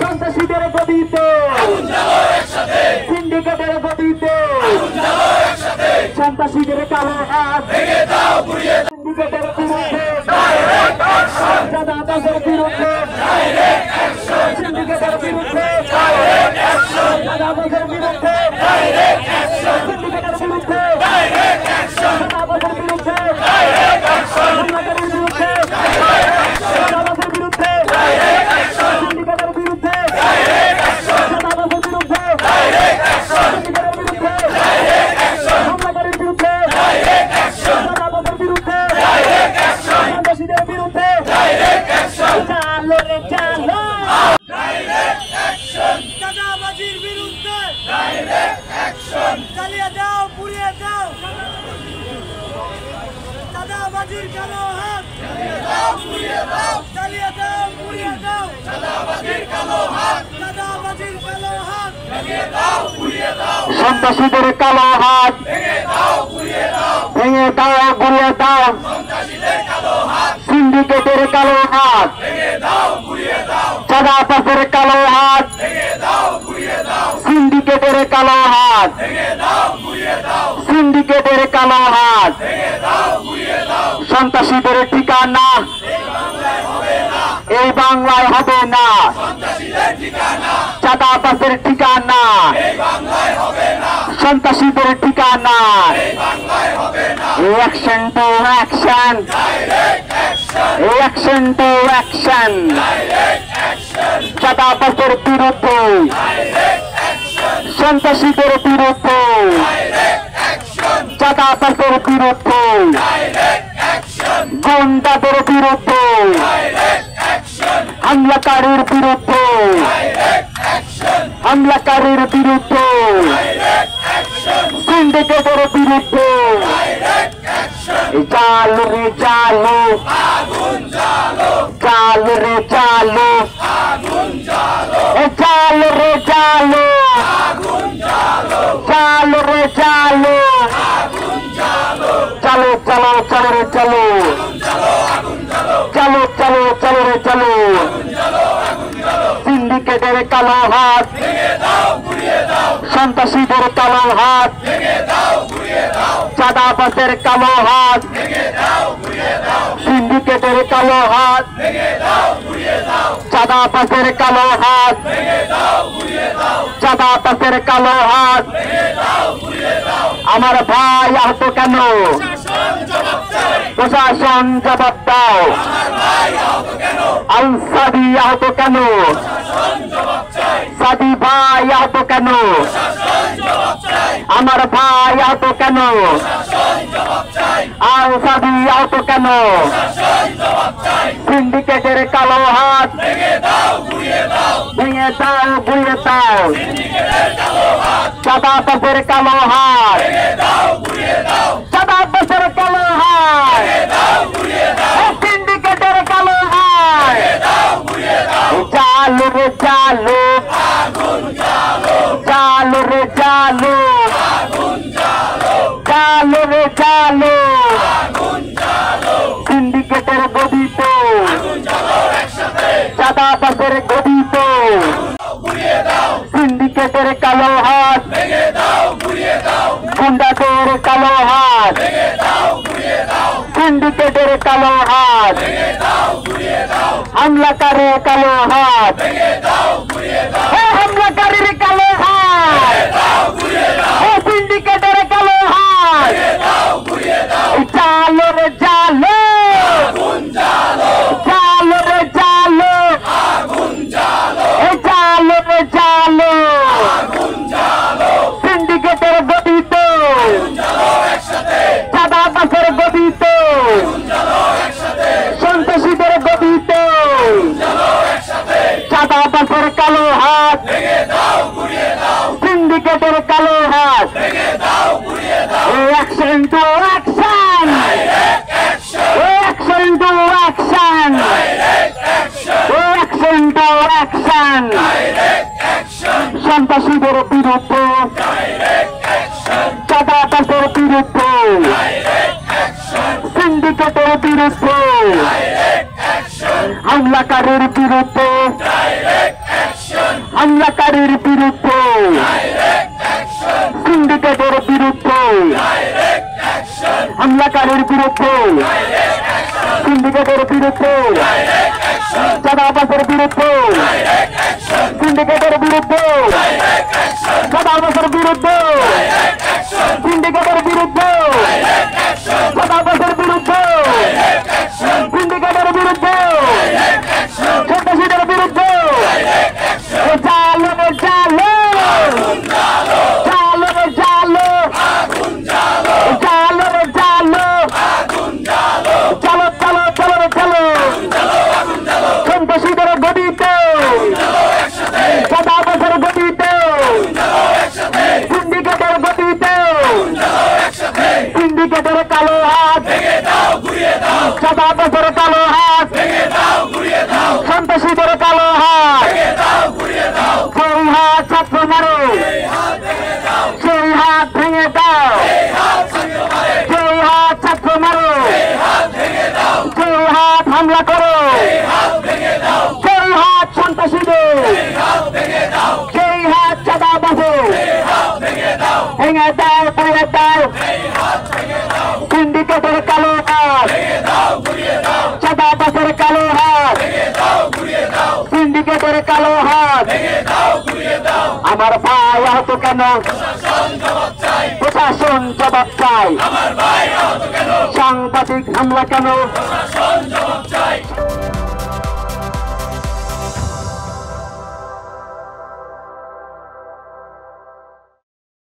সন্ত্রাসীদের গদিতে সিন্ডিকেটের গদিতে সন্ত্রাসীদের কালো হাত সিন্ডিকেটের বিরুদ্ধে চাঁদাবাজের বিরুদ্ধে সিন্ডিকেটের বিরুদ্ধে চাঁদাবাজের বিরুদ্ধে সিন্ডিকেটের বিরুদ্ধে চাঁদাবাজের বিরুদ্ধে হামলাকারীর বিরুদ্ধে চাঁদাবাজের বিরুদ্ধে সিন্ডিকেটের বিরুদ্ধে চাঁদাবাজের বিরুদ্ধে সিন্ডিকেটের বিরুদ্ধে হামলাকারীর বিরুদ্ধে চাঁদাবাজের বিরুদ্ধে সন্ত্রাসীদের বিরুদ্ধে চালো রে চালো চাঁদাবাজির বিরুদ্ধে চালিয়ে দাও পুড়িয়ে দাও চাঁদাবাজির কালো হাত চালিয়ে দাও পুড়িয়ে দাও চাঁদাবাজির কালো হাত সন্ত্রাসীদের কালো হাত ভেঙে দাও গুড়িয়ে দাও সিন্ডিকেটের কালো হাত চাঁদাবাজের কালো হাত সিন্ডিকেটের কালো হাত সিন্ডিকেটের কালো হাত সন্ত্রাসীদের ঠিকানা এই বাংলায় হবে না চাঁদাবাজের ঠিকানা সন্ত্রাসীদের ঠিকানা action to action action to action চাঁদাবাজের বিরুদ্ধে সন্ত্রাসীদের বিরুদ্ধে চাঁদাবাজের বিরুদ্ধে গুন্ডাদের বিরুদ্ধে হামলাকারীর বিরুদ্ধে হামলাকারীর বিরুদ্ধে সিন্ডিকেটের বিরুদ্ধে চালু রে চালু চালু রে চালু চালু রে চালু চালু রে চালু চলো চলো চলো রে চলো চলো চলো চলো রে চলো সিন্ডিকেটের কালো হাত সন্ত্রাসীদের কালো হাত চাঁদাবাজের কালো হাত সিন্ডিকেটের কালো হাত চাঁদাবাজের কালো হাত চাঁদাবাজের কালো হাত আমার ভাই আহত কেন প্রশাসন জবাব দাও আল সাদি আহত কেন সাদি ভাই আহত কেন আমার ভাই আহত কেন আল সাদি আহত কেন সিন্ডিকেটের কালো হাত ভেঙে দাও গুড়িয়ে দাও চাঁদাবাজের কালো হাত চাঁদাবাজের কালো হাত সিন্ডিকেটের কালো হাত চালু রে চালু চালু রে চালু চালু রে চালু সিন্ডিকেটের গদিতে চাঁদাবাজের গদিতে সিন্ডিকেটের কালো হাত গুন্ডাদের কালো হাত সিন্ডিকেটের কালো হাত হামলাকারীর কালো হাত হামলাকারীর কালো হাত সিন্ডিকেটের কালো হাত চালো রে চালো চালো রে চালো চালো রে চালো সিন্ডিকেটের গদিতে চাঁদাবাজের গদিতে সন্ত্রাসীদের গদিতে চাঁদাবাজের কালো হাত সিন্ডিকেটের কালো হাত action to action action to action সিন্ডিকেটের বিরুদ্ধে হামলাকারীর বিরুদ্ধে হামলাকারীর বিরুদ্ধে সিন্ডিকেটের বিরুদ্ধে হামলাকারীর বিরুদ্ধে সিন্ডিকেটের বিরুদ্ধে চাঁদাবাজের বিরুদ্ধে সিন্ডিকেটের বিরুদ্ধে চাঁদাবাজের বিরুদ্ধে সিন্ডিকেটের বিরুদ্ধে চাঁদাবাজের বিরুদ্ধে সিন্ডিকেটের বিরুদ্ধে সন্ত্রাসীদের বিরুদ্ধে জালো রে জালো জালো রে জালো জালো রে জালো চলো চলো চলো রে চলো সন্ত্রাসীদের গদিতে চাঁদাবাজের গদিতে সিন্ডিকেটের গদিতে সিন্ডিকেটের কালো হাত চাঁদাবাজের কালো হাত সন্ত্রাসীদের কালো হাত সেই হাত ছাত্র মারো সেই হাত ভেঙে দাও সেই হাত ছাত্র মারো সেই হাত হামলা করো সেই হাত সন্ত্রাসীদের সেই হাত চাঁদাবাজের ভেঙে দাও পুড়িয়ে দাও সিন্ডিকেটের কালো হাত চাঁদাবাজের কালো হাত সিন্ডিকেটের কালো হাত আমার ভাই আহত কেন প্রশাসন জবাব চাই সাংবাদিক হামলা কেন